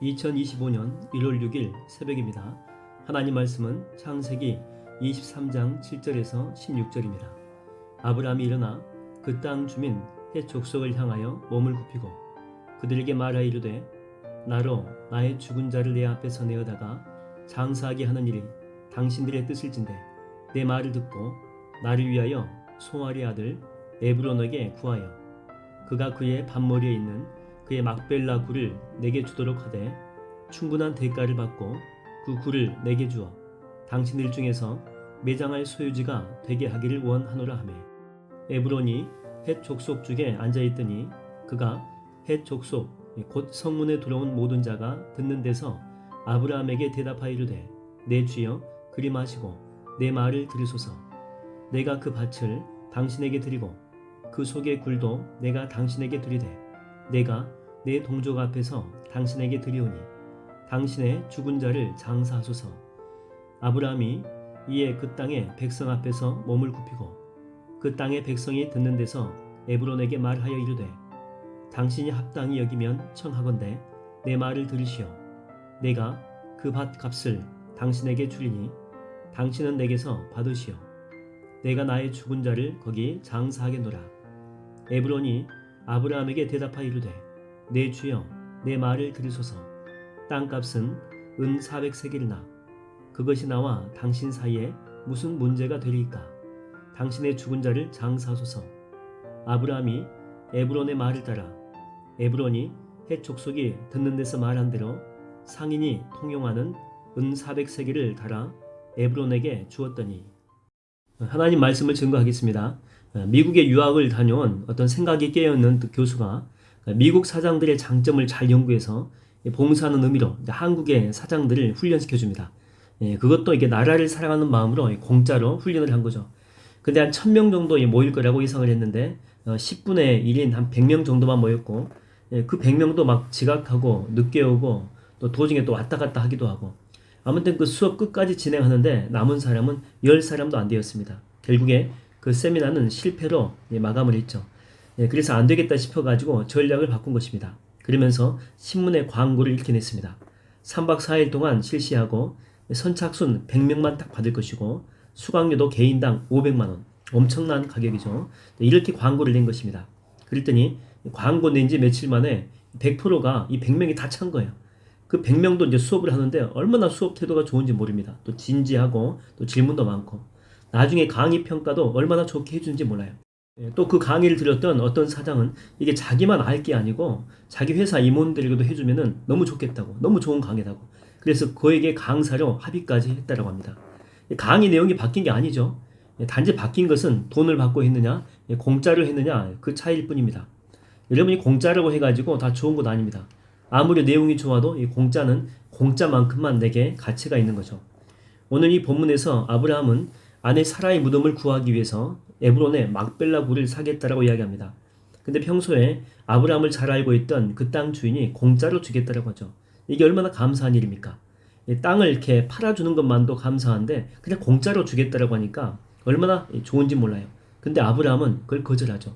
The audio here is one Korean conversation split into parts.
2025년 1월 6일 새벽입니다. 하나님 말씀은 창세기 23장 7절에서 16절입니다. 아브라함이 일어나 그 땅 주민 헷 족속을 향하여 몸을 굽히고 그들에게 말하여 이르되 나로 나의 죽은 자를 내 앞에서 내어다가 장사하게 하는 일이 당신들의 뜻일진데 내 말을 듣고 나를 위하여 소알의 아들 에브론에게 구하여 그가 그의 밭머리에 있는 그의 막벨라 굴을 내게 주도록 하되 충분한 대가를 받고 그 굴을 내게 주어 당신들 중에서 매장할 소유지가 되게 하기를 원하노라 하매 에브론이 헷 족속 중에 앉아있더니 그가 헷 족속 곧 성문에 들어온 모든 자가 듣는 데서 아브라함에게 대답하여 이르되 내 주여 그리 마시고 내 말을 들으소서. 내가 그 밭을 당신에게 드리고 그 속의 굴도 내가 당신에게 드리되 내가 내 동족 앞에서 당신에게 드리오니 당신의 죽은 자를 장사하소서. 아브라함이 이에 그 땅의 백성 앞에서 몸을 굽히고 그 땅의 백성이 듣는 데서 에브론에게 말하여 이르되 당신이 합당히 여기면 청하건대 내 말을 들으시오. 내가 그 밭 값을 당신에게 주리니 당신은 내게서 받으시오. 내가 나의 죽은 자를 거기 장사하겠노라. 에브론이 아브라함에게 대답하여 이르되 내 주여 내 말을 들으소서. 땅값은 은 400세겔이나 그것이 나와 당신 사이에 무슨 문제가 되리이까. 당신의 죽은 자를 장사하소서. 아브라함이 에브론의 말을 따라 에브론이 헷 족속이 듣는 데서 말한 대로 상인이 통용하는 은 400세겔을 달아 에브론에게 주었더니. 하나님 말씀을 증거하겠습니다. 미국에 유학을 다녀온 어떤 생각이 깨어있는 교수가 미국 사장들의 장점을 잘 연구해서 봉사하는 의미로 한국의 사장들을 훈련시켜줍니다. 그것도 이게 나라를 사랑하는 마음으로 공짜로 훈련을 한 거죠. 근데 한 1000명 정도 모일 거라고 예상을 했는데 10분의 1인 한 100명 정도만 모였고 그 100명도 막 지각하고 늦게 오고 또 도중에 또 왔다 갔다 하기도 하고 아무튼 그 수업 끝까지 진행하는데 남은 사람은 10사람도 안 되었습니다. 결국에 그 세미나는 실패로 마감을 했죠. 그래서 안 되겠다 싶어가지고 전략을 바꾼 것입니다. 그러면서 신문에 광고를 읽게 냈습니다. 3박 4일 동안 실시하고 선착순 100명만 딱 받을 것이고 수강료도 개인당 500만원. 엄청난 가격이죠. 이렇게 광고를 낸 것입니다. 그랬더니 광고 낸 지 며칠 만에 100%가 이 100명이 다 찬 거예요. 그 100명도 이제 수업을 하는데 얼마나 수업 태도가 좋은지 모릅니다. 또 진지하고 또 질문도 많고 나중에 강의 평가도 얼마나 좋게 해주는지 몰라요. 또 그 강의를 들었던 어떤 사장은 이게 자기만 알 게 아니고 자기 회사 임원들에게도 해주면은 너무 좋겠다고, 너무 좋은 강의라고. 그래서 그에게 강사료 합의까지 했다라고 합니다. 강의 내용이 바뀐 게 아니죠. 단지 바뀐 것은 돈을 받고 했느냐, 공짜로 했느냐 그 차이일 뿐입니다. 여러분이 공짜라고 해가지고 다 좋은 것 아닙니다. 아무리 내용이 좋아도 이 공짜는 공짜만큼만 내게 가치가 있는 거죠. 오늘 이 본문에서 아브라함은 아내 사라의 무덤을 구하기 위해서 에브론의 막벨라 굴을 사겠다라고 이야기합니다. 근데 평소에 아브라함을 잘 알고 있던 그 땅 주인이 공짜로 주겠다라고 하죠. 이게 얼마나 감사한 일입니까? 이 땅을 이렇게 팔아주는 것만도 감사한데 그냥 공짜로 주겠다라고 하니까 얼마나 좋은지 몰라요. 근데 아브라함은 그걸 거절하죠.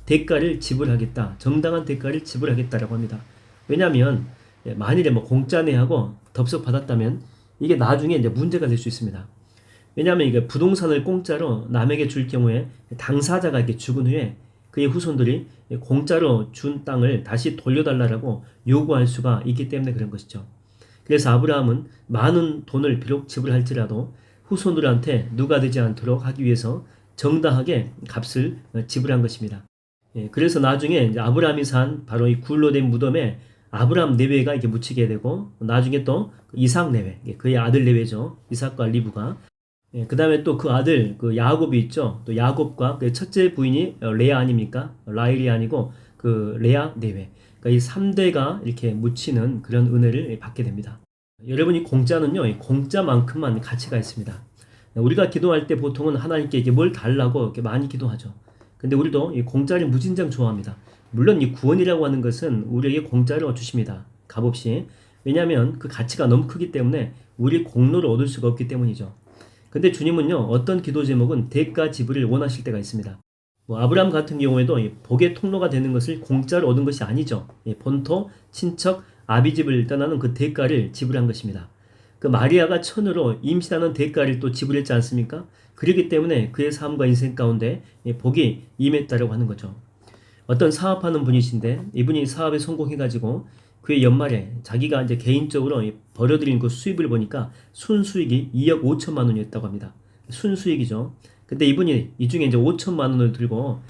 대가를 지불하겠다. 정당한 대가를 지불하겠다라고 합니다. 왜냐하면 만일에 공짜네 하고 덥석 받았다면 이게 나중에 이제 문제가 될 수 있습니다. 왜냐하면 이게 부동산을 공짜로 남에게 줄 경우에 당사자가 이렇게 죽은 후에 그의 후손들이 공짜로 준 땅을 다시 돌려달라고 요구할 수가 있기 때문에 그런 것이죠. 그래서 아브라함은 많은 돈을 비록 지불할지라도 후손들한테 누가 되지 않도록 하기 위해서 정당하게 값을 지불한 것입니다. 그래서 나중에 이제 아브라함이 산 바로 이 굴로 된 무덤에 아브라함 내외가 이렇게 묻히게 되고 나중에 또 이삭 내외, 그의 아들 내외죠. 이삭과 리브가. 그 다음에 또 그 아들 그 야곱이 있죠. 또 야곱과 그 첫째 부인이 레아 아닙니까? 라헬이 아니고 그 레아 내외. 그러니까 이 3대가 이렇게 묻히는 그런 은혜를 받게 됩니다. 여러분이 공짜는요, 공짜만큼만 가치가 있습니다. 우리가 기도할 때 보통은 하나님께 이게 뭘 달라고 이렇게 많이 기도하죠. 근데 우리도 이 공짜를 무진장 좋아합니다. 물론 이 구원이라고 하는 것은 우리에게 공짜로 주십니다. 값없이. 왜냐하면 그 가치가 너무 크기 때문에 우리 공로를 얻을 수가 없기 때문이죠. 근데 주님은요, 어떤 기도 제목은 대가 지불을 원하실 때가 있습니다. 아브라함 같은 경우에도 복의 통로가 되는 것을 공짜로 얻은 것이 아니죠. 본토, 친척, 아비 집을 떠나는 그 대가를 지불한 것입니다. 그 마리아가 천으로 임신하는 대가를 또 지불했지 않습니까? 그렇기 때문에 그의 삶과 인생 가운데 복이 임했다라고 하는 거죠. 어떤 사업하는 분이신데 이분이 사업에 성공해가지고 그의 연말에 자기가 이제 개인적으로 벌어들인 그 수입을 보니까 순수익이 2억 5천만 원이었다고 합니다. 순수익이죠. 근데 이분이 이 중에 이제 5천만 원을 들고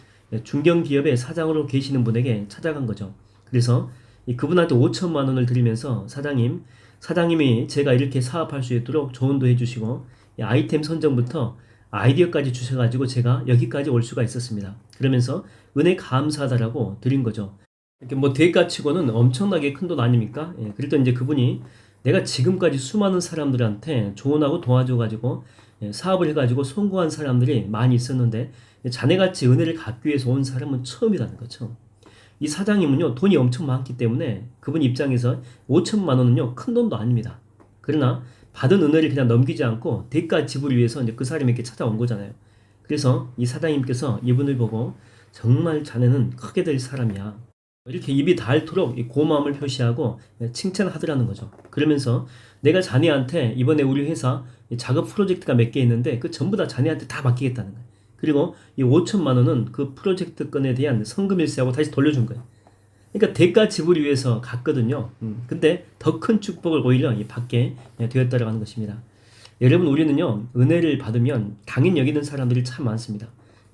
중견기업의 사장으로 계시는 분에게 찾아간 거죠. 그래서 그분한테 5천만 원을 드리면서 사장님이 제가 이렇게 사업할 수 있도록 조언도 해주시고 아이템 선정부터 아이디어까지 주셔가지고 제가 여기까지 올 수가 있었습니다. 그러면서 은혜 감사하다라고 드린 거죠. 이렇게 뭐 대가치고는 엄청나게 큰 돈 아닙니까? 그랬더니 이제 그분이 내가 지금까지 수많은 사람들한테 조언하고 도와줘가지고 사업을 해가지고 성공한 사람들이 많이 있었는데 자네같이 은혜를 갚기 위해서 온 사람은 처음이라는 거죠. 이 사장님은요 돈이 엄청 많기 때문에 그분 입장에서 5천만 원은요 큰 돈도 아닙니다. 그러나 받은 은혜를 그냥 넘기지 않고 대가 지불을 위해서 이제 그 사람에게 찾아온 거잖아요. 그래서 이 사장님께서 이분을 보고 정말 자네는 크게 될 사람이야. 이렇게 입이 닳도록 고마움을 표시하고 칭찬하더라는 거죠. 그러면서 내가 자네한테 이번에 우리 회사 작업 프로젝트가 몇 개 있는데 그 전부 다 자네한테 다 맡기겠다는 거예요. 그리고 이 5천만 원은 그 프로젝트 건에 대한 성금일세하고 다시 돌려준 거예요. 그러니까 대가 지불을 위해서 갔거든요. 근데 더 큰 축복을 오히려 받게 되었다고 하는 것입니다. 여러분 우리는요 은혜를 받으면 당연 여기는 사람들이 참 많습니다.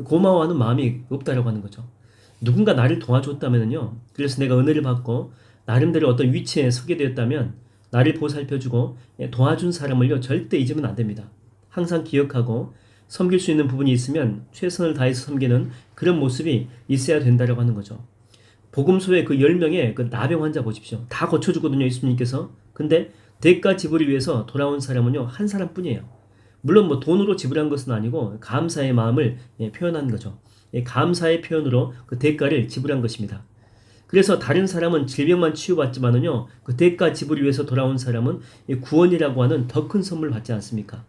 고마워하는 마음이 없다라고 하는 거죠. 누군가 나를 도와줬다면요. 그래서 내가 은혜를 받고 나름대로 어떤 위치에 서게 되었다면 나를 보살펴주고 도와준 사람을요 절대 잊으면 안 됩니다. 항상 기억하고 섬길 수 있는 부분이 있으면 최선을 다해서 섬기는 그런 모습이 있어야 된다라고 하는 거죠. 복음소의 그 10명의 그 나병 환자 보십시오. 다 고쳐주거든요, 예수님께서. 근데 대가 지불을 위해서 돌아온 사람은요, 한 사람뿐이에요. 물론 뭐 돈으로 지불한 것은 아니고 감사의 마음을 표현한 거죠. 감사의 표현으로 그 대가를 지불한 것입니다. 그래서 다른 사람은 질병만 치유받지만은요, 그 대가 지불을 위해서 돌아온 사람은 구원이라고 하는 더 큰 선물 받지 않습니까?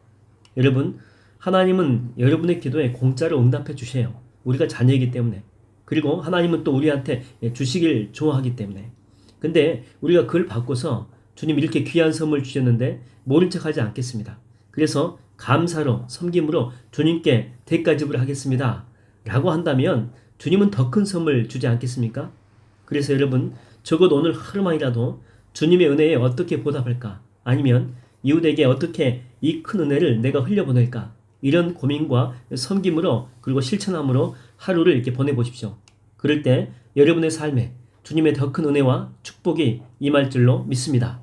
여러분, 하나님은 여러분의 기도에 공짜로 응답해 주세요. 우리가 자녀이기 때문에. 그리고 하나님은 또 우리한테 주시길 좋아하기 때문에. 근데 우리가 그걸 바꿔서 주님 이렇게 귀한 선물 주셨는데 모른 척 하지 않겠습니다. 그래서 감사로 섬김으로 주님께 대가 지불을 하겠습니다. 라고 한다면 주님은 더 큰 선물 주지 않겠습니까? 그래서 여러분 적어도 오늘 하루만이라도 주님의 은혜에 어떻게 보답할까? 아니면 이웃에게 어떻게 이 큰 은혜를 내가 흘려보낼까? 이런 고민과 섬김으로 그리고 실천함으로 하루를 이렇게 보내보십시오. 그럴 때 여러분의 삶에 주님의 더 큰 은혜와 축복이 임할 줄로 믿습니다.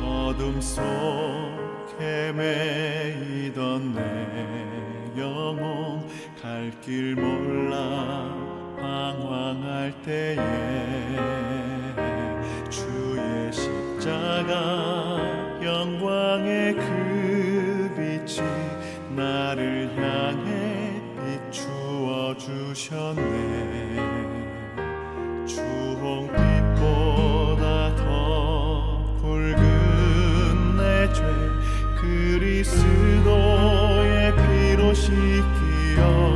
어둠 속 헤매이던 내 영혼 갈 길 몰라 방황할 때에 주의 십자가 영광의 그 빛이 나를 향해 비추어 주셨네. 주홍빛보다 더 붉은 내 죄 그리스도의 피로 씻기어